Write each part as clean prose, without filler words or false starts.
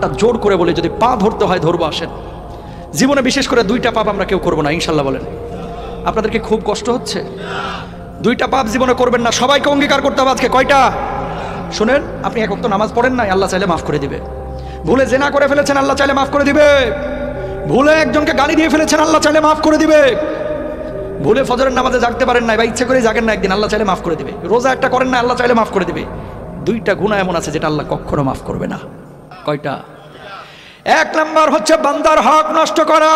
হাতটা জোর করে বলে, যদি পা ধরতে হয় ধরবো, আসেন। জীবনে বিশেষ করে 2টা পাপ আমরা কেউ করবো না, ইনশাল্লাহ বলেন। আপনাদেরকে খুব কষ্ট হচ্ছে? 2টা পাপ জীবনে করবেন না, সবাইকে অঙ্গীকার করতে হবে আজকে। কয়টা? শুনেন, আপনি এক ওয়াক্ত নামাজ পড়েন নাই, আল্লাহ চাইলে মাফ করে দিবে। ভুলে জেনা করে ফেলেছেন, আল্লাহ চাইলে মাফ করে দিবে। ভুলে একজনকে গালি দিয়ে ফেলেছেন, আল্লাহ চাইলে মাফ করে দিবে। ভুলে ফজরের নামাজে জাগতে পারেন নাই বা ইচ্ছে করে জাগেন না একদিন, আল্লাহ চাইলে মাফ করে দিবে। রোজা একটা করেন না, আল্লাহ চাইলে মাফ করে দিবে। 2টা গুনাহ এমন আছে যেটা আল্লাহ কখনো মাফ করবে না। কয়টা? 1 নাম্বার হচ্ছে বান্দার হক নষ্ট করা,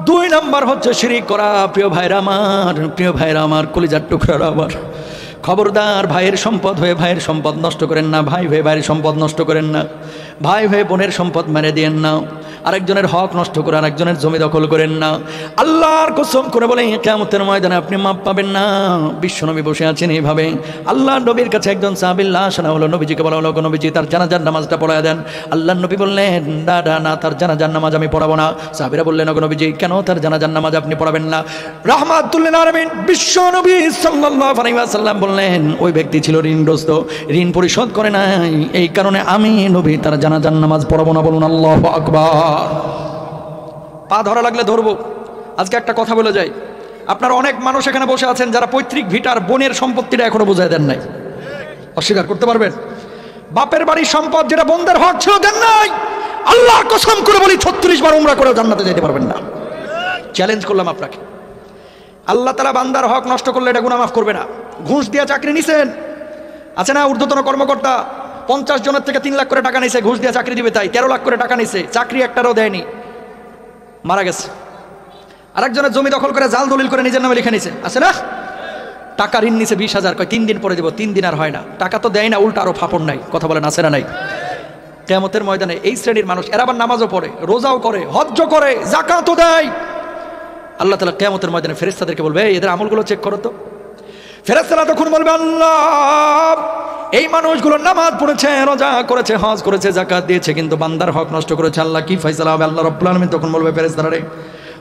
2 নাম্বার হচ্ছে শিরিক করা। প্রিয় ভাইরা আমার, কলিজার টুকরারা আমার, খবরদার, ভাইয়ের সম্পদ হয়ে ভাইয়ের সম্পদ নষ্ট করেন না, ভাই হয়ে ভাইয়ের সম্পদ নষ্ট করেন না, ভাই হয়ে বোনের সম্পদ মেরে দিয়েন না, আরেকজনের হক নষ্ট করে আরেকজনের জমি দখল করেন না। আল্লাহর কসম করে বলে, কিয়ামতের ময়দানে আপনি মাপ পাবেন না। বিশ্বনবী বসে আছেন এইভাবে, আল্লাহর নবীর কাছে একজন সাহাবীর লাশ আনা হলো। নবীজিকে বলা হলো, নবীজি তার জানাজার নামাজটা পড়ায় দেন। আল্লাহর নবী বললেন, না, তার জানাজার নামাজ আমি পড়াবো না। সাহাবীরা বললেন, নবীজি কেন তার জানাজার নামাজ আপনি পড়াবেন না? রাহমাতুল লিল আলামিন বিশ্বনবী সাল্লাল্লাহু আলাইহি ওয়াসাল্লাম বললেন, ওই ব্যক্তি ছিল ঋণগ্রস্ত, ঋণ পরিশোধ করে নাই, এই কারণে আমি নবী তার জানাজার নামাজ পড়াবো না। বলুন আল্লাহু আকবার। পা ধরা লাগলে ধরবো। আজকে একটা কথা বলে যাই, আপনারা অনেক মানুষ এখানে বসে আছেন যারা পৈতৃক ভিটার বোনের সম্পত্তিটা এখনো বুঝাই দেন নাই। অস্বীকার করতে পারবেন? বাপের বাড়ির সম্পদ যেটা বোনদের হক ছিল দেন নাই। আল্লাহর কসম করে বলি, 36 বার উমরা করেও জান্নাতে যেতে পারবেন না। চ্যালেঞ্জ করলাম আপনাকে। আল্লাহ তাআলা বান্দার হক নষ্ট করলে এটা গুনাহ মাফ করবে না। ঘুষ দিয়ে চাকরি নিছেন, আছে না ঊর্ধ্বতন কর্মকর্তা 50 জনের থেকে 3 লাখ করে টাকা নিছে, ঘুষ দিয়ে চাকরি দিবে তাই 13 লাখ করে টাকা নিছে, চাকরি একটারও দেয়নি, মারা গেছে। আরেকজনের জমি দখল করে জাল দলিল করে নিজের নামে লিখে নিছে, আছে না? টাকা ঋণ নিছে 20,000, কয় 3 দিন পরে দেবো, 3 দিন আর হয় না, টাকা তো দেয় না, উল্টা আরো ফাপড় নাই। কথা বলেন, আছে না নাই? কিয়ামতের ময়দানে এই শ্রেণীর মানুষ, এরা আবার নামাজও পড়ে, রোজাও করে, হজ্জও করে, যাকাতও দেয়। আল্লাহ তাআলা কিয়ামতের ময়দানে ফেরেশতাদেরকে বলবে, এদের আমলগুলো চেক করো তো। ফেরেশতারা তখন বলবে, আল্লাহ, এই মানুষগুলো নামাজ পড়েছে, রোজা করেছে, হজ করেছে, যাকাত দিয়েছে, কিন্তু বান্দার হক নষ্ট করেছে। আল্লাহ কি ফয়সালা হবে? আল্লাহ রাব্বুল আলামিন তখন বলবে, ফেরেশতারা রে,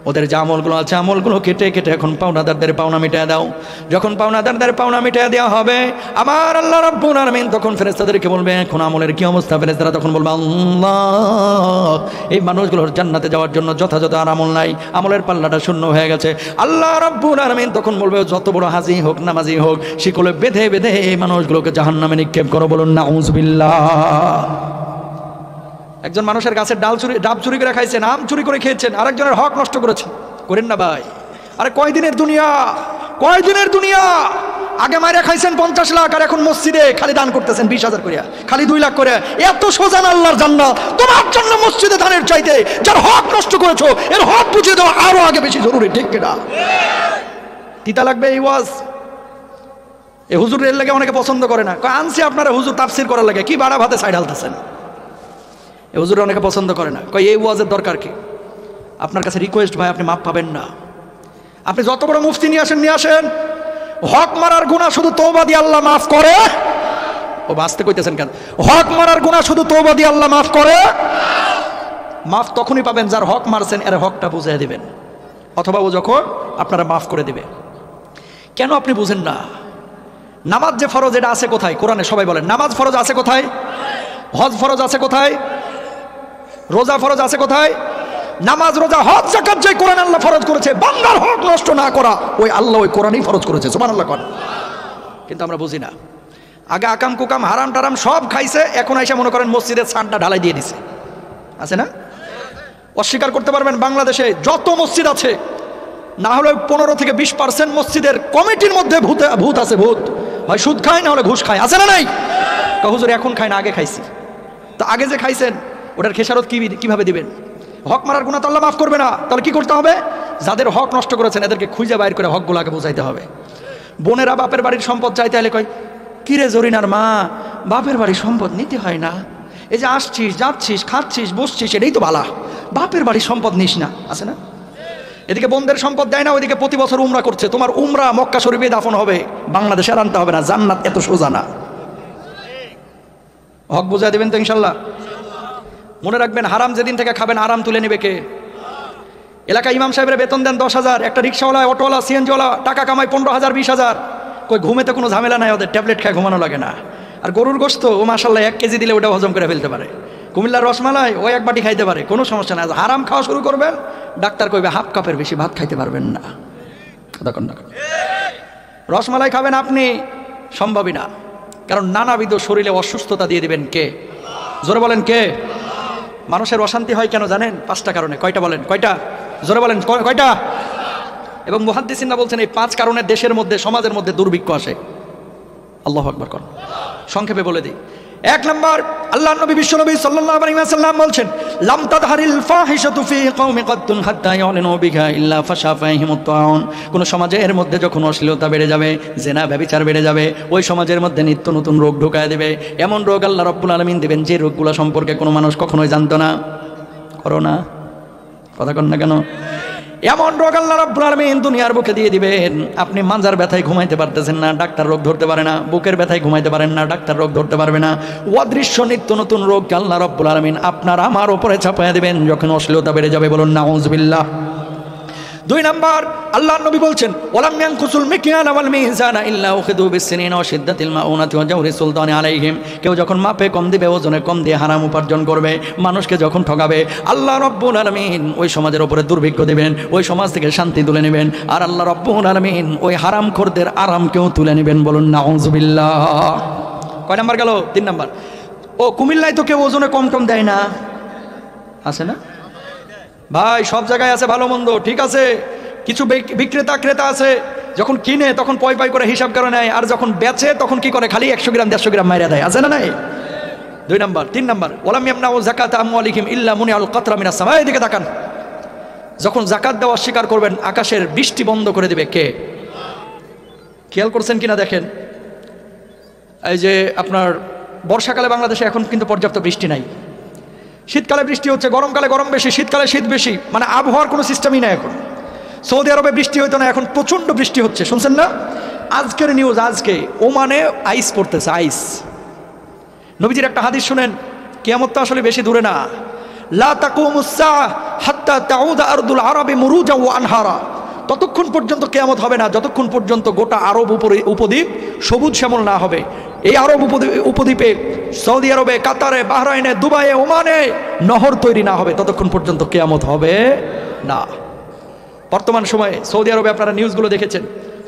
ওদের যে আমলগুলো আছে আমলগুলো কেটে কেটে এখন পাওনাদারদের পাওনা মিটিয়ে দাও। যখন পাওনাদারদের পাওনা মিটিয়ে দেওয়া হবে, আমার আল্লাহ রাব্বুল আলামিন তখন ফেরেশতাদেরকে বলবে, এখন আমলের কি অবস্থা? ফেরেশতারা তখন বলবে, আল্লাহ, এই মানুষগুলোর জান্নাতে যাওয়ার জন্য যথাযথ আর আমল নাই, আমলের পাল্লাটা শূন্য হয়ে গেছে। আল্লাহ রাব্বুল আলামিন তখন বলবে, যত বড় হাজি হোক, নামাজি হোক, শিকলে বেঁধে বেঁধে এই মানুষগুলোকে জাহান্নামে নিক্ষেপ করো। বলুন নাউযুবিল্লাহ। একজন মানুষের গাছের ডাব চুরি করে খাইছেন, আম চুরি করে খেয়েছেন, আরেকজনের হক নষ্ট করেছেন। করেন না ভাই? আরে কয়দিনের দুনিয়া? আগে মাইরা খাইছেন 50 লাখ, আর এখন মসজিদে খালি দান করতেছেন 20,000 করে, খালি 2 লাখ করে। এত সোজা না আল্লাহর জান্নাত? তোমার জন্য মসজিদে দানের চাইতে যার হক নষ্ট করেছো এর হক বুঝিয়ে দেওয়া আরো আগে বেশি জরুরি, ঠিক কিনা? তিতা লাগবে এই ওয়াজ। এই হুজুরের লাগে অনেকে পছন্দ করে না, কয় আনছি আপনারা হুজুর তাফসীর করার লাগে, কি বাড়া ভাতে সাইড হালতেছেন। এই হুজুর অনেকে পছন্দ করে না, কয় এই ওয়াজের দরকার কি? আপনার কাছে রিকোয়েস্ট ভাই, আপনি মাপ পাবেন না। আপনি যত বড় মুফতি নিয়ে আসেন, হক মারার গুনাহ শুধু তওবা দিয়ে আল্লাহ মাফ করে। ও বাঁচতে কইতেছেন কেন? হক মারার গুনাহ শুধু তওবা দিয়ে আল্লাহ মাফ করে। মাফ তখনই পাবেন যার হক মারছেন এর হকটা বুঝিয়ে দিবেন, অথবা ও যখন আপনারা মাফ করে দিবে। কেন আপনি বুঝেন না? নামাজ যে ফরজ, এটা আছে কোথায় কোরআনে? সবাই বলেন, নামাজ ফরজ আছে কোথায়? হজ ফরজ আছে কোথায়? রোজা ফরজ আছে কোথায়? নামাজ, রোজা, হজ, যাকাত যে কোরআন আল্লাহ ফরজ করেছে, বান্দার হক নষ্ট না করা, ওই আল্লাহ ওই কোরআনই ফরজ করেছে। সুবহানাল্লাহ কোন। কিন্তু আমরা বুঝি না। আগে আকাম কুকাম হারাম টারাম সব খাইছে, এখন আইসা মনে করেন মসজিদের ছাদটা ঢালাই দিয়ে দিছে, আছে না? অস্বীকার করতে পারবেন, বাংলাদেশে যত মসজিদ আছে না হলে 15 থেকে 20% মসজিদের কমিটির মধ্যে ভূত আছে। ভূত হয় সুদ খায়, না হলে ঘুষ খায়, আছে না নাই? হুজুর এখন খায় না, আগে খাইছি। তো আগে যে খাইছেন ওটার খেসারত কিভাবে দিবেন? হক মারার গুনাহ তো আল্লাহ মাফ করবে না। তাহলে কি করতে হবে? যাদের হক নষ্ট করেছেন এদেরকে খুঁজে বাইর করে হকগুলোকে বোঝাইতে হবে। বোনেরা বাপের বাড়ির সম্পদ চাইতে হলে কয়, কিরে জরিনার মা, বাপের বাড়ির সম্পদ নিতে হয় না, এই যে আসছিস, যাচ্ছিস, খাচ্ছিস, বসছিস, এটাই তো ভালা, বাপের বাড়ির সম্পদ নিস না, আছে না? এদিকে বোনদের সম্পদ দেয় না, ওইদিকে প্রতি বছর উমরা করছে। তোমার উমরা মক্কা শরীফে দাফন হবে, বাংলাদেশে আর আনতে হবে না। জান্নাত এত সোজা না। হক বুঝাই দেবেন তো ইনশাল্লাহ? মনে রাখবেন, হারাম যেদিন থেকে খাবেন আরাম তুলে নেবে কে? এলাকায় ইমাম সাহেবের বেতন দেন 10,000, একটা রিক্সাওয়ালা, অটোওয়ালা, সিএনজিওয়ালা টাকা কামায় 15,000, 20,000। কই ঘুমেতে কোনো ঝামেলা নাই ওদের, ট্যাবলেট খায় ঘুমানো লাগে না। আর গরুর গোশত ও মাশাল্লাহ 1 কেজি দিলে ওটা হজম করে ফেলতে পারে। কুমিল্লার রসমালাই ওই এক বাটি খাইতে পারে, কোনো সমস্যা নাই। হারাম খাওয়া শুরু করবেন, ডাক্তার কইবে হাফ কাপের বেশি ভাত খাইতে পারবেন না। রসমালাই খাবেন আপনি, সম্ভবই না, কারণ নানাবিধ শরীরে অসুস্থতা দিয়ে দিবেন কে? জোরে বলেন কে? মানুষের অশান্তি হয় কেন জানেন? 5টা কারণে। কয়টা বলেন? কয়টা? জোরে বলেন কয়টা? এবং মুহাদ্দিসিনরা বলছেন এই 5 কারণে দেশের মধ্যে, সমাজের মধ্যে দুর্ভিক্ষ আসে। আল্লাহু আকবার করেন। সংক্ষেপে বলে দিই। 1 নম্বর, আল্লাহর নবী বিশ্বনবী সাল্লাল্লাহু আলাইহি ওয়াসাল্লাম বলছেন, লাম তাদহারিল ফাহিশাতু ফি কওমি কাদ্দুন হাত্তা ইয়ালিনু বিহা ইল্লা ফাশা ফাহিমুত তাউন। কোন সমাজের মধ্যে যখন অশ্লীলতা বেড়ে যাবে, জিনা ব্যভিচার বেড়ে যাবে, ওই সমাজের মধ্যে নিত্য নতুন রোগ ঢুকায় দেবে। এমন রোগ আল্লাহ রাব্বুল আলামিন দিবেন যে রোগগুলো সম্পর্কে কোনো মানুষ কখনোই জানতো না। করোনা, কথা কন না কেন? এমন রোগ আল্লাহ রাব্বুল আলামিন দুনিয়ার বুকে দিয়ে দিবেন, আপনি মানজার ব্যথায় ঘুমাইতে পারতেছেন না, ডাক্তার রোগ ধরতে পারে না। বুকের ব্যথায় ঘুমাইতে পারেন না, ডাক্তার রোগ ধরতে পারবে না। অদৃশ্য নিত্য নতুন রোগ আল্লাহ রাব্বুল আলামিন আপনার আমার উপরে চাপায়া দিবেন যখন অশ্লীলতা বেড়ে যাবে। বলুন নাউযুবিল্লাহ। 2 নম্বর, আল্লাহর নবী বলছেন, ওয়ালাম ইয়ানকুসুল মিকিয়াল ওয়াল মিজানা ইল্লা উখিযু বিসসিনিনা ওয়া শিদ্দাতিল মাউনাতি ওয়া জাওরি সুলতানি আলাইহিম। কেউ যখন মাপে কম দিবে, ওজনে কম দিয়ে হারাম উপার্জন করবে, মানুষকে যখন ঠকাবে, আল্লাহ রাব্বুল আলামিন ওই সমাজের উপরে দুর্ভিক্ষ দিবেন, ওই সমাজ থেকে শান্তি তুলে নেবেন। আর আল্লাহ রাব্বুল আলামিন ওই হারামখোরদের আরামকেও তুলে নেবেন। বলুন নাউযুবিল্লাহ। কয় নাম্বার গেল? 3 নাম্বার। ও কুমিল্লায় তো কেউ ওজনে কম কম দেয় না, আছে না ভাই? সব জায়গায় আছে ভালো মন্দ, ঠিক আছে। কিছু বিক্রেতা ক্রেতা আছে, যখন কিনে তখন পয় পয় করে হিসাব করে নেয়, আর যখন বেচে তখন কি করে? খালি 100 গ্রাম 150 গ্রাম মাইরা দেয়, আছে না নাই? 2 নাম্বার। 3 নাম্বার, ওয়ালাম ইয়ামনাউ যাকাতা আমওয়ালিহিম ইল্লা মুনিআল কাতরা মিনাস সামা। এদিকে তাকান, যখন যাকাত দেওয়া স্বীকার করবেন, আকাশের বৃষ্টি বন্ধ করে দিবে কে? খেয়াল করছেন কিনা দেখেন। এই যে আপনার বর্ষাকালে বাংলাদেশে এখন কিন্তু পর্যাপ্ত বৃষ্টি নাই, শীতকালে বৃষ্টি হচ্ছে, গরমকালে গরম বেশি, শীতকালে শীত বেশি, মানে আবহাওয়ার কোনো সিস্টেমই নাই এখন। সৌদি আরবে বৃষ্টি হইতো না, এখন প্রচণ্ড বৃষ্টি হচ্ছে, শুনছেন না? আজকের নিউজ, আজকে ওমানে আইস পড়তেছে, আইস। নবীজির একটা হাদিস শুনেন, কিয়ামত তো আসলে বেশি দূরে না। লা তাকুমুস সাআ হাত্তা তাউদা আরদুল আরবি মুরুজা ওয়া আনহারা। ততক্ষণ পর্যন্ত কিয়ামত হবে না যতক্ষণ পর্যন্ত গোটা আরব উপদ্বীপ সবুজ শ্যামল না হবে। এই আরব উপদ্বীপে, সৌদি আরবে, কাতারে, বাহরাইনে, দুবাইয়ে, ওমানে নহর তৈরি না হবে ততক্ষণ পর্যন্ত কিয়ামত হবে না। বর্তমান সময়ে সৌদি আরবে আপনারা নিউজগুলো দেখেছেন,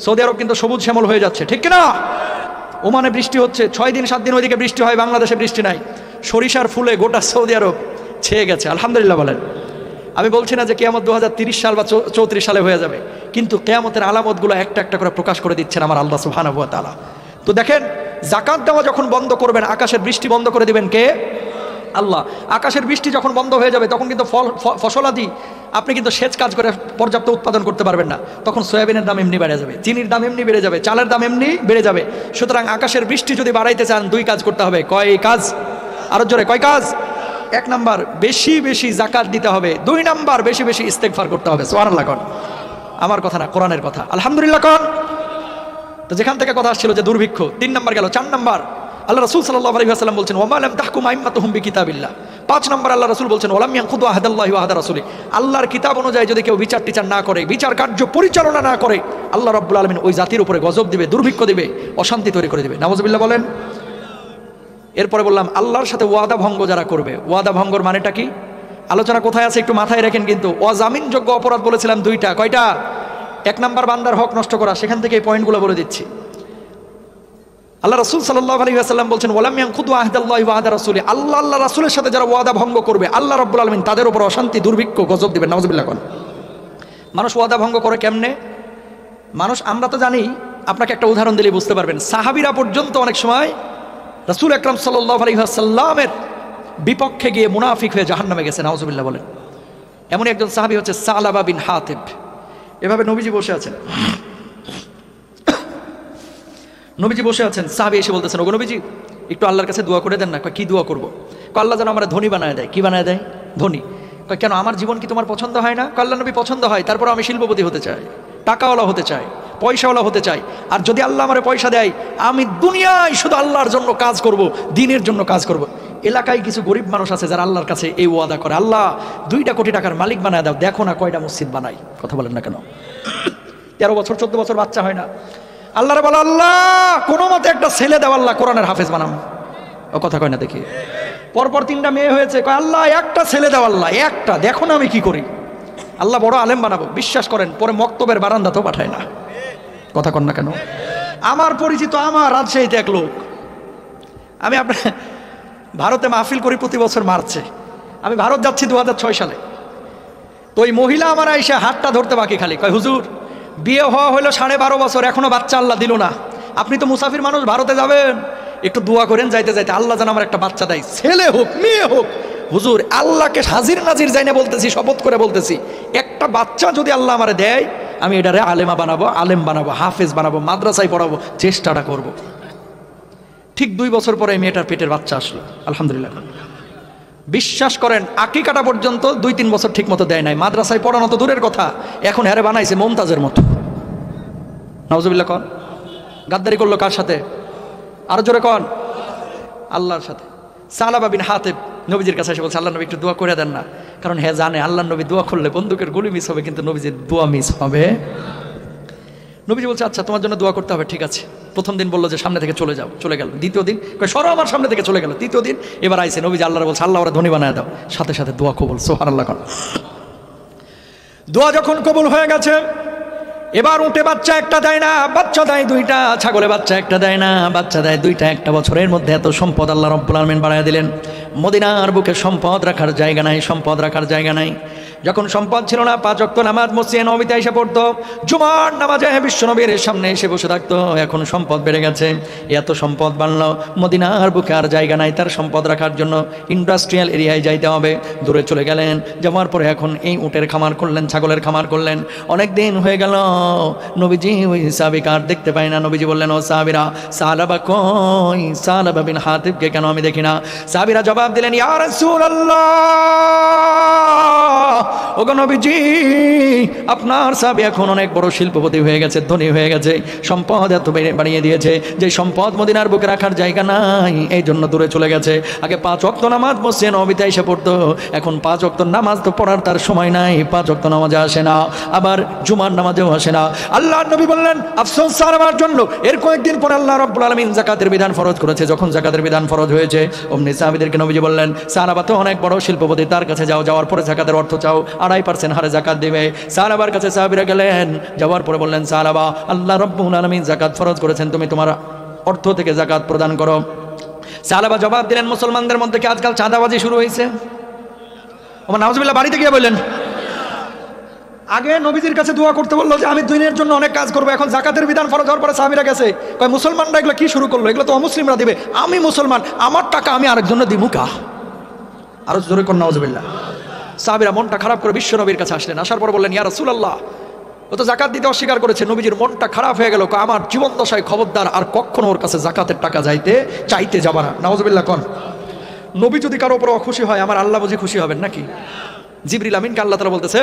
সৌদি আরব কিন্তু সবুজ শ্যামল হয়ে যাচ্ছে, ঠিক কিনা? ওমানে বৃষ্টি হচ্ছে, 6 দিন 7 দিন ওইদিকে বৃষ্টি হয়, বাংলাদেশে বৃষ্টি নাই। সরিষার ফুলে গোটা সৌদি আরব ছেয়ে গেছে, আলহামদুলিল্লাহ বলেন। আমি বলছি না যে কিয়ামত 2030 সাল বা 34 সালে হয়ে যাবে, কিন্তু কিয়ামতের আলামতগুলো একটা একটা করে প্রকাশ করে দিচ্ছেন আমার আল্লাহ সুবহানাহু ওয়া তাআলা। তো দেখেন, যাকাত দেওয়া যখন বন্ধ করবেন, আকাশের বৃষ্টি বন্ধ করে দিবেন কে? আল্লাহ। আকাশের বৃষ্টি যখন বন্ধ হয়ে যাবে, তখন কিন্তু ফসলাদি আপনি কিন্তু সেচ কাজ করে পর্যাপ্ত উৎপাদন করতে পারবেন না। তখন সয়াবিনের দাম এমনি বেড়ে যাবে, চিনির দাম এমনি বেড়ে যাবে, চালের দাম এমনি বেড়ে যাবে। সুতরাং আকাশের বৃষ্টি যদি বাড়াইতে চান, 2 কাজ করতে হবে। কয় কাজ? আরো জোরে, কয় কাজ? 1 নাম্বার, বেশি বেশি যাকাত দিতে হবে। 2 নাম্বার, বেশি বেশি ইস্তেগফার করতে হবে। সুবহানাল্লাহ কোন? আমার কথা না, কোরআনের কথা। আলহামদুলিল্লাহ কোন? তো যেখান থেকে কথা আসছিল যে দুর্ভিক্ষ, 3 নাম্বার গেল। 4 নাম্বার, আল্লাহ রাসূল সাল্লাল্লাহু আলাইহি ওয়াসাল্লাম বলছেন, ওয়া মা লাম তাহকুম আইম্মাতুহুম বিকিতাবিল্লাহ। 5 নাম্বার, আল্লাহ রাসূল বলছেন, ওয়ালাম ইয়ানকুদু আহাদাল্লাহি ওয়া আহাদা রাসূলি। আল্লাহর কিতাব অনুযায়ী যদি কেউ বিচার টিচার না করে, বিচার কার্য পরিচালনা না করে, আল্লাহ রাব্বুল আলামিন ওই জাতির উপরে গজব দিবে, দুর্ভিক্ষ দিবে, অশান্তি তৈরি করে দিবে। নাউযুবিল্লাহ বলেন। এরপরে বললাম, আল্লাহর সাথে ওয়াদা ভঙ্গ যারা করবে, ওয়াদা ভঙ্গর মানেটা কি? আলোচনা কোথায় আছে একটু মাথায় রাখেন কিন্তু। অজামিনযোগ্য অপরাধ বলেছিলাম 2টা, কয়টা? 1 নাম্বার, বান্দার হক নষ্ট করা। সেখান থেকে এই পয়েন্টগুলো বলে দিচ্ছি। আল্লাহ রাসূল সাল্লাল্লাহু আলাইহি ওয়াসাল্লাম বলছেন, ওয়ালাম ইয়ানকুদু আহদাল্লাহি ওয়া আহদা রাসূলি। আল্লাহ রাসূলের সাথে যারা ওয়াদা ভঙ্গ করবে, আল্লাহ রাব্বুল আলামিন তাদের উপর অশান্তি, দুর্ভিক্ষ, গজব দিবেন। নাউযুবিল্লাহ কোন? মানুষ ওয়াদা ভঙ্গ করে কেমনে? মানুষ, আমরা তো জানি, আপনাকে একটা উদাহরণ দিলেই বুঝতে পারবেন। সাহাবীরা পর্যন্ত অনেক সময় রাসূল আকরাম সাল্লাল্লাহু আলাইহি ওয়াসাল্লামের বিপক্ষে গিয়ে মুনাফিক হয়ে জাহান্নামে গেছে। নাউযুবিল্লাহ বলেন। এমন একজন সাহাবী হচ্ছে সালাবা বিন হাতিব। এভাবে নবীজি বসে আছেন, নবীজি বসে আছেন, সাহাবী এসে বলতেছেন, ওগো নবীজি, একটু আল্লাহর কাছে দোয়া করে দেন না। কি দোয়া করবো? আল্লাহ যেন আমরা ধনী বানায় দেয়। কি বানায় দেয়? ধনী। কেন, আমার জীবন কি তোমার পছন্দ হয় না? আল্লাহ নবী, পছন্দ হয়, তারপর আমি শিল্পপতি হতে চাই, টাকাওয়ালা হতে চাই, পয়সাওয়ালা হতে চাই। আর যদি আল্লাহ আমার পয়সা দেয়, আমি দুনিয়ায় শুধু আল্লাহর জন্য কাজ করব, দ্বীনের জন্য কাজ করব। এলাকায় কিছু গরিব মানুষ আছে যারা আল্লাহর কাছে এই ওয়াদা করে, আল্লাহ 2 কোটি টাকার মালিক বানায় দাও, দেখো না কয়টা মসজিদ বানাই। কথা বলেন না কেন? 13 বছর 14 বছর বাচ্চা হয় না, আল্লাহরে বলে, আল্লাহ কোনো মতে একটা ছেলে দাও, আল্লাহ কোরআনের হাফেজ বানাম। ও কথা কয় না দেখি। পরপর 3টা মেয়ে হয়েছে, কয় আল্লাহ একটা ছেলে দাও, আল্লাহ একটা, দেখো না আমি কি করি, আল্লাহ বড় আলেম বানাবো। বিশ্বাস করেন পরে মক্তবের বারান্দাতেও পাঠায় না। কথা কন না কেন? আমার পরিচিত আমার রাজশাহীতে এক লোক, আমি আপনার ভারতে মাহফিল করি প্রতি বছর মার্চে, আমি ভারত যাচ্ছি 2006 সালে। তো ওই মহিলা আমার আইসা হাতটা ধরতে বাকি, খালি কয় হুজুর বিয়ে হওয়া হলো 12.5 বছর, এখনো বাচ্চা আল্লাহ দিল না, আপনি তো মুসাফির মানুষ, ভারতে যাবেন, একটু দোয়া করেন যাইতে যাইতে আল্লাহ যেন আমার একটা বাচ্চা দেয়, ছেলে হোক মেয়ে হোক। হুজুর আল্লাহকে হাজির নাজির যাই না বলতেছি, শপথ করে বলতেছি, একটা বাচ্চা যদি আল্লাহ আমারে দেয় আমি এটারে আলেমা বানাবো, আলেম বানাবো, হাফেজ বানাবো, মাদ্রাসায় পড়াবো, চেষ্টাটা করব। ঠিক 2 বছর পরে মেয়েটার পেটের বাচ্চা আসলো, আলহামদুলিল্লাহ। বিশ্বাস করেন আকিকাটা পর্যন্ত 2-3 বছর ঠিক মতো দেয় নাই, মাদ্রাসায় পড়ানো তো দূরের কথা, এখন হ্যারে বানাইছে মমতাজের মতো। নাউজুবিল্লাহ কন। গাদ্দারি করলো কার সাথে? আরো জোরে কন। আল্লাহর সাথে। সালাবা বিন হাতিব নবীজির কাছে এসে বলছে আল্লাহ নবী একটু দোয়া করে দেন না, কারণ হ্যাঁ জানে আল্লাহ নবী দোয়া করলে বন্দুকের গুলি মিস হবে, কিন্তু নবীজির দোয়া মিস হবে। নবীজি বলছে আচ্ছা তোমার জন্য দোয়া করতে হবে, ঠিক আছে। প্রথম দিন বললো যে সামনে থেকে চলে যাও, চলে গেল। দ্বিতীয় দিন সরো আমার সামনে থেকে চলে গেল। তৃতীয় দিন এবার আইসে নবীজি আল্লাহর বলছে আল্লাহ ওরা ধনী বানায় দাও, সাথে সাথে দোয়া কবুল, সুবহানাল্লাহ। দোয়া যখন কবুল হয়ে গেছে, এবার উঠে বাচ্চা একটা দেয় না, বাচ্চা দেয় 2টা, ছাগলে বাচ্চা একটা দেয় না, বাচ্চা দেয় 2টা। একটা বছরের মধ্যে এত সম্পদ আল্লাহ রাব্বুল আলামিন বাড়ায় দিলেন। মদিনার বুকে সম্পদ রাখার জায়গা নাই, সম্পদ রাখার জায়গা নাই। যখন সম্পদ ছিল না 5 ওয়াক্ত নামাজ মসজিদে নববীতে এসে পড়তো, জুমার নামাজে বিশ্বনবীর সামনে এসে বসে থাকতো। এখন সম্পদ বেড়ে গেছে, এত সম্পদ বাড়লো, মদিনার বুকে আর জায়গা নাই তার সম্পদ রাখার জন্য, ইন্ডাস্ট্রিয়াল এরিয়ায় যাইতে হবে। দূরে চলে গেলেন, যাওয়ার পরে এখন এই উটের খামার করলেন, ছাগলের খামার করলেন। অনেক দিন হয়ে গেল, নবীজি ওই সাহাবীকে আর দেখতে পাই না। নবীজি বললেন ও সাহাবীরা, সালাবা কই? সালাবা বিন হাতিবকে কেন আমি দেখি না? সাহাবীরা জবাব দিলেন ইয়া রাসূলুল্লাহ, ওগো নবীজি আপনার সাহাবী এখন অনেক বড় শিল্পপতি হয়ে গেছে, ধনী হয়ে গেছে, সম্পদ এত বানিয়ে দিয়েছে যে সম্পদ মদিনার বুকে রাখার জায়গা নাই, এই জন্য দূরে চলে গেছে। আগে 5 ওয়াক্ত নামাজ মসজিদে নববীতে এসে পড়তো, এখন 5 ওয়াক্ত নামাজ তো পড়ার তার সময় নাই, 5 ওয়াক্ত নামাজে আসে না, আবার জুমার নামাজেও আসে না। আল্লাহর নবী বললেন আফসোস সারাবার জন্য। এর কয়েকদিন পর আল্লাহ রাব্বুল আলামিন যাকাতের বিধান ফরজ করেছে। যখন যাকাতের বিধান ফরজ হয়েছে, অমনি সাহাবীদেরকে নবীজি বললেন সাহাবা তো অনেক বড় শিল্পপতি, তার কাছে যাও, যাওয়ার পরে যাকাতের অর্থ চাও, 2.5% হারে যাকাত দিবে। সাহাবার কাছে সাহাবীরা গেলেন, যাওয়ার পরে বললেন সাহাবা আল্লাহ রাব্বুল আলামিন যাকাত ফরজ করেছেন, তুমি তোমার অর্থ থেকে যাকাত প্রদান করো। সাহাবা জবাব দিলেন মুসলমানদের মধ্যে কি আজকাল চাঁদাবাজি শুরু হয়েছে? ওমর নাউজুবিল্লাহ বাড়িতে গিয়ে বললেন, আগে নবীজির কাছে দোয়া করতে বললো যে আমি দিনের জন্য অনেক কাজ করবো, এখন যাকাতের বিধান ফরজ হওয়ার পরে সাহাবীরা গেছে কয় মুসলমানরা এগুলো কি শুরু করলো, এগুলো তো অমুসলিমরা দিবে, আমি মুসলমান, আমার টাকা আমি আরেকজনের দিমু কা? আরো জোরে কর নাউজুবিল্লাহ। সাহাবীরা মনটা খারাপ করে বিশ্ব নবীর কাছে আসলেন। আসার পর বললেন ইয়া রাসূলুল্লাহ, ও তো যাকাত দিতে অস্বীকার করেছে। নবীজির মনটা খারাপ হয়ে গেল, আমার জীবন দশায় খবরদার আর কখনো ওর কাছে যাকাতের টাকা চাইতে যাবা না। নাউজুবিল্লাহ কোন। নবী যদি কারো উপর অখুশি হয়, আমার আল্লাহ বুঝি খুশি হবেন নাকি? জিবরিল আমিনকে আল্লাহ তাআলা বলতেছে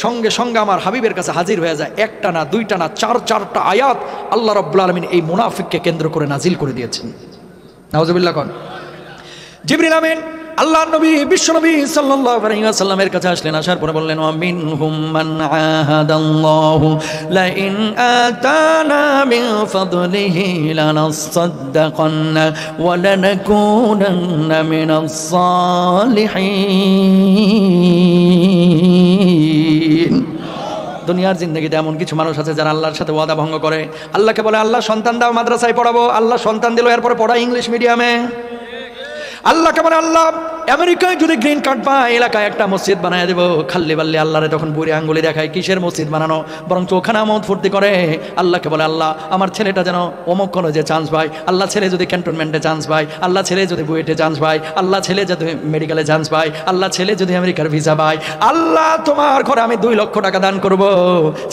সঙ্গে সঙ্গে আমার হাবিবের কাছে হাজির হয়ে যায়, 1টা না 2টা না 4টা আয়াত আল্লাহ রাব্বুল আলামিন এই মুনাফিককে কেন্দ্র করে নাজিল করে দিয়েছেন। নাউজুবিল্লাহ কোন। জিবরিল আমিন আল্লাহর নবী বিশ্বনবী সাল্লাল্লাহু আলাইহি ওয়াসাল্লামের কাছে আসলেন। আসার পরে বললেন ওয়া মিনহুম মান আহাদাল্লাহু লা ইন আতানা মিন ফাদলিহি লানাসাদ্দাকান্না ওয়া লানাকুনান্না মিনাস সালিহিন। দুনিয়ার জিন্দগিতে এমন কিছু মানুষ আছে যারা আল্লাহর সাথে ওয়াদা ভঙ্গ করে। আল্লাহকে বলে আল্লাহ সন্তান দাও, মাদ্রাসায় পড়াবো, আল্লাহ সন্তান দিল, এরপরে পড়া ইংলিশ মিডিয়ামে। আল্লাহকে বলে আল্লাহ আমেরিকায় যদি গ্রিন কার্ড পায় এলাকায় একটা মসজিদ বানায় দেবো, খাল্লি বাল্লি আল্লাহরে তখন বুড়ি আঙ্গুলি দেখায় কিসের মসজিদ বানানো, বরং ওখানে আমোদ ফুর্তি করে। আল্লাহকে বলে আল্লাহ আমার ছেলেটা যেন অমুক কলেজে চান্স পায়, আল্লাহ ছেলে যদি ক্যান্টনমেন্টে চান্স পায়, আল্লাহ ছেলে যদি বুয়েটে চান্স পায়, আল্লাহ ছেলে যদি মেডিকেলে চান্স পায়, আল্লাহ ছেলে যদি আমেরিকার ভিসা পায়, আল্লাহ তোমার ঘরে আমি 2 লক্ষ টাকা দান করব,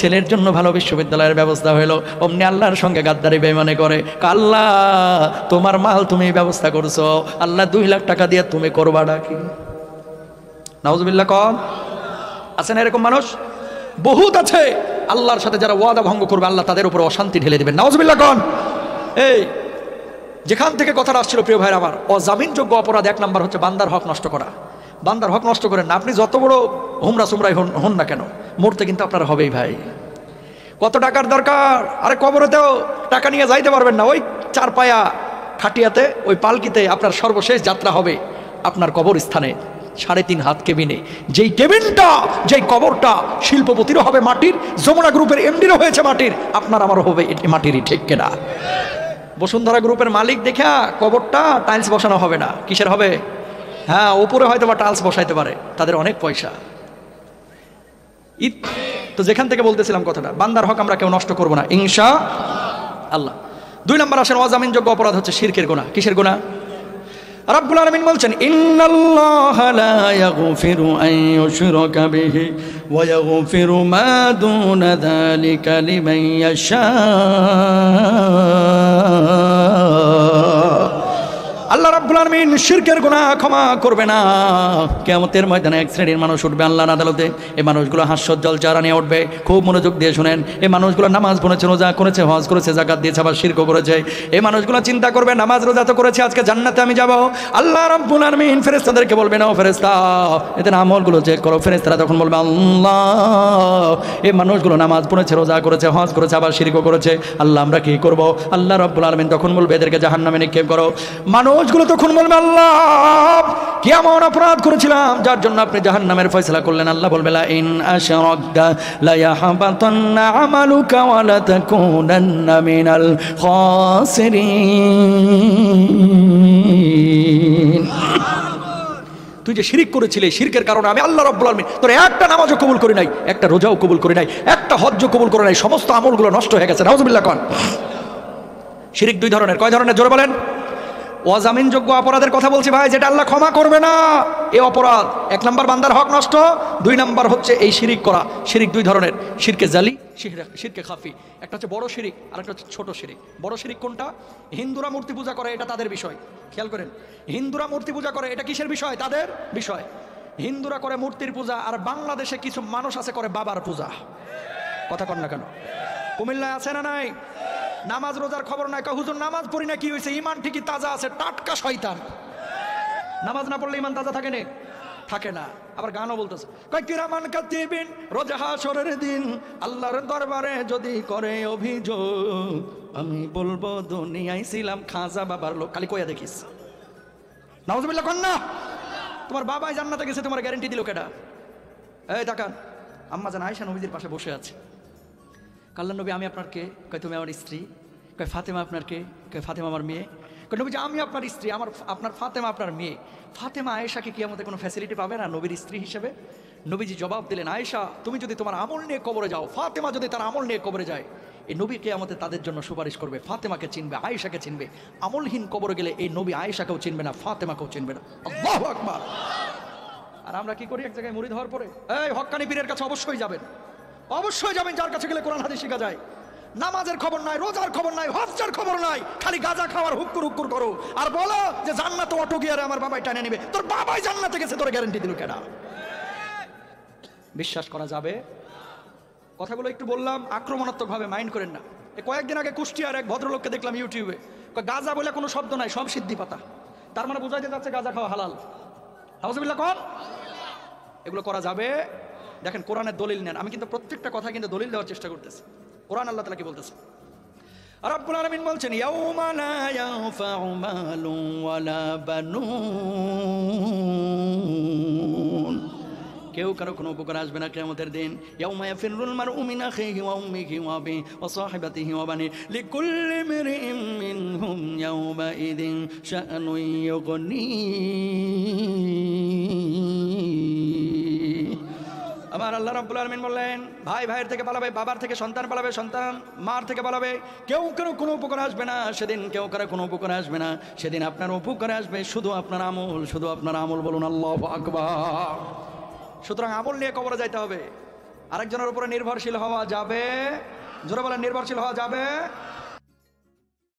ছেলের জন্য ভালো বিশ্ববিদ্যালয়ের ব্যবস্থা হলো। অমনি আল্লাহর সঙ্গে গাদ্দারি বেঈমানি করে, আল্লাহ তোমার মাল তুমি ব্যবস্থা করছো, আল্লাহ 2 লাখ টাকা দিয়ে তুমি করবা ডাকি। নাউজুবিল্লাহ কম আছেন এরকম মানুষ? বহুত আছে। আল্লাহর সাথে যারা ওয়াদা ভঙ্গ করবে আল্লাহ তাদের উপর অশান্তি ঢেলে দেবেন। নাউজুবিল্লাহ কম। এই যেখান থেকে কথাটা আসছিল প্রিয় ভাইরা আমার, অজামিনযোগ্য অপরাধ 1 নাম্বার হচ্ছে বান্দার হক নষ্ট করা। বান্দার হক নষ্ট করেন না, আপনি যত বড় হুমরা সুমরাই হন না কেন, মরতে কিন্তু আপনার হবেই ভাই। কত টাকার দরকার? আরে কবরেতেও টাকা নিয়ে যাইতে পারবেন না, ওই 4 পায়া খাটিয়াতে ওই পালকিতে আপনার সর্বশেষ যাত্রা হবে। আপনার কবরস্থানে 3.5 হাত কেবিনে, যেই কেবিনটা, যেই কবরটা শিল্পপতিরও হবে মাটির, যমুনা গ্রুপের এমডিরও হয়েছে মাটির, আপনার আমারও হবে মাটিরই, ঠিক কিনা? বসুন্ধরা গ্রুপের মালিক দেখা কবরটা টাইলস বসানো হবে না, কিসের হবে? হ্যাঁ, উপরে হয়তো বা টাইলস বসাইতে পারে, তাদের অনেক পয়সা। তো যেখান থেকে বলতেছিলাম কথাটা, বান্দার হক আমরা কেউ নষ্ট করব না ইনশাআল্লাহ। 2 নম্বর আসেন অজামিনযোগ্য অপরাধ হচ্ছে শিরকের গুনাহ। কিসের গুনাহ? রব্বুল আলামিন বলছেন, ইন্নাল্লাহা লা ইয়াগফিরু আন ইউশরাকা বিহি ওয়া ইয়াগফিরু মা দুনা যালিকা লিমান ইয়াশা। আল্লাহ রাব্বুল আলামিন শিরকের গুনাহ ক্ষমা করবে না। কিয়ামতের ময়দানে এক শ্রেণীর মানুষ উঠবে আল্লাহর আদালতে। এই মানুষগুলো হাস্যোজ্জ্বল চেহারা নিয়ে উঠবে। খুব মনোযোগ দিয়ে শুনেন, এই মানুষগুলো নামাজ পড়েছে, রোজা করেছে, হজ করেছে, যাকাত দিয়েছে, আবার শিরকও করেছে। এই মানুষগুলো চিন্তা করবে, নামাজ রোজা তো করেছে, আজকে জান্নাতে আমি যাব। আল্লাহ রাব্বুল আলামিন ফেরেশতাদেরকে বলবে, নাও ফেরেশতা, এদের আমলগুলো চেক করো। ফেরেশতারা তখন বলবে, আল্লাহ, এই মানুষগুলো নামাজ পড়েছে, রোজা করেছে, হজ করেছে, আবার শিরকও করেছে, আল্লাহ আমরা কি করব? আল্লাহ রাব্বুল আলামিন তখন বলবে, এদেরকে জাহান্নামে নিক্ষেপ করো। মানুষগুলো তখন বলবে, আল্লাহ, কি এমন অপরাধ করেছিলাম যার জন্য আপনি জাহান্নামের ফয়সালা করলেন? আল্লাহ বলবে, লা ইন আশরাকতা লা ইয়াহবাতান্না আমালুকা ওয়া লা তাকুনান্না মিনাল খাসিরিন। তুই যে শিরক করেছিলি, শিরকের কারণে আমি আল্লাহ রাব্বুল আলামিন তোর একটা নামাজও কবুল করি নাই, একটা রোজাও কবুল করি নাই, একটা হজ্জও কবুল করি নাই, সমস্ত আমলগুলো নষ্ট হয়ে গেছে। নাউজুবিল্লাহ কোন? শিরক 2 ধরনের। কয় ধরনের জোরে বলেন? অজামিনযোগ্য অপরাধের কথা বলছি ভাই, যেটা আল্লাহ ক্ষমা করবে না, এই অপরাধ। 1 নম্বর বান্দার হক নষ্ট, 2 নম্বর হচ্ছে এই শিরিক করা। শিরিক 2 ধরনের, শিরকে জালি, শিরকে খাফি। একটা হচ্ছে বড় শিরিক, আর একটা হচ্ছে ছোট শিরিক। বড় শিরিক কোনটা? হিন্দুরা মূর্তি পূজা করে, এটা তাদের বিষয়। খেয়াল করেন, হিন্দুরা মূর্তি পূজা করে, এটা কিসের বিষয়? তাদের বিষয়। হিন্দুরা করে মূর্তির পূজা, আর বাংলাদেশে কিছু মানুষ আছে করে বাবার পূজা। কথা কন না কেন? কুমিল্লায় আছে না নাই? নামাজ রোজার খবর নাই, হুজুর নামাজ পড়ি না, কি হয়েছে? ইমান ঠিকই তাজা আছে, টাটকা শয়তান। নামাজ না পড়লে ইমান তাজা থাকে না, থাকে না। আবার গানও বলতেছে, কয় কিরামান কাতিবিন রোজা হাশরের দিন আল্লাহর দরবারে যদি করে অভিযোগ, আমি বলবো দুনিয়ায় ছিলাম খাজা বাবার লোক। খালি কইয়া দেখিস। নাউজুবিল্লাহ কোন না? তোমার বাবাই জান্নাতে গেছে, তোমার গ্যারান্টি দিল কেডা? এই তাকান, আম্মা জান আয়েশা নবীজির পাশে বসে আছে। আল্লাহ নবী, আমি আপনার কে? কয় তুমি আমার স্ত্রী। কয় ফাতেমা আপনার কে? কয় ফাতেমা আমার মেয়ে। কয় নবীজি, আমি আপনার স্ত্রী, আপনার ফাতেমা আপনার মেয়ে। ফাতেমা আয়েশাকে কি আমাদের কোনো ফ্যাসিলিটি পাবে না নবীর স্ত্রী হিসেবে? নবীজি জবাব দিলেন, আয়েশা, তুমি যদি তোমার আমল নিয়ে কবরে যাও, ফাতেমা যদি তার আমল নিয়ে কবরে যায়, এই নবীকে আমাদের তাদের জন্য সুপারিশ করবে। ফাতেমাকে চিনবে, আয়েশাকে চিনবে। আমলহীন কবরে গেলে এই নবী আয়েশাকেও চিনবে না, ফাতেমাকেও চিনবে না। আল্লাহু আকবার। আর আমরা কি করি? এক জায়গায় মুরিদ হওয়ার পরে, এই হক্কানি পীরের কাছে অবশ্যই যাবেন, অবশ্যই যাবেন, যার কাছে গেলে কোরআন হাদিস শেখা যায়। নামাজের খবর নাই, রোজার খবর নাই, হজ্জের খবর নাই, খালি গাঁজা খাওয়ার হুক্কুর হুক্কুর করো, আর বলো যে জান্নাতে অটো গিয়ারে আমার বাবাই টানে নেবে। তোর বাবাই জান্নাতে গেছে, তোর গ্যারান্টি দিল কেনা? বিশ্বাস করা যাবে? কথাগুলো একটু বললাম আক্রমণাত্মক ভাবে মাইন্ড করেন না। কয়েকদিন আগে কুষ্টিয়ার এক ভদ্রলোককে দেখলাম ইউটিউবে, গাঁজা বলে কোনো শব্দ নাই, সব সিদ্ধি পাতা। তার মানে বোঝাইতে যাচ্ছে গাঁজা খাওয়া হালাল। নাউজুবিল্লাহ কোন? এগুলো করা যাবে? দেখেন, কোরআনের দলিল নেন। আমি কিন্তু প্রত্যেকটা কথা কিন্তু দলিল দেওয়ার চেষ্টা করতেছি। কোরআন আল্লাহ তাআলা কি বলতেছে? রব্বুল আলামিন বলছেন, ইয়াউমা লা ইয়ানফাউ মালুন ওয়ালা বানুন। কেউ কারো কোনো উপকার আসবে না কিয়ামতের দিন। ইয়াউমা ইয়াফিরুল মারউ মিন আখিহি ওয়া উম্মিহি ওয়া আবিহি ওয়া সাহিবাতিহি ওয়া বানিহি লিকুল্লি ইমরিইন মিনহুম ইয়াউমা ইদিন শাআনুন ইউগনি। আমার আল্লাহ রাব্বুল আলামিন বললেন, ভাই ভাইয়ের থেকে পালাবে, বাবার থেকে সন্তান পালাবে, সন্তান মার থেকে পালাবে। কেউ কারো কোনো উপকার আসবে না সেদিন, কেউ কারো কোনো উপকার আসবে না সেদিন। আপনার উপকারে আসবে শুধু আপনার আমল, শুধু আপনার আমল। বলুন আল্লাহু আকবার। সুতরাং আমল নিয়ে কবরে যাইতে হবে। আরেকজনের উপরে নির্ভরশীল হওয়া যাবে? জোরে বলেন, নির্ভরশীল হওয়া যাবে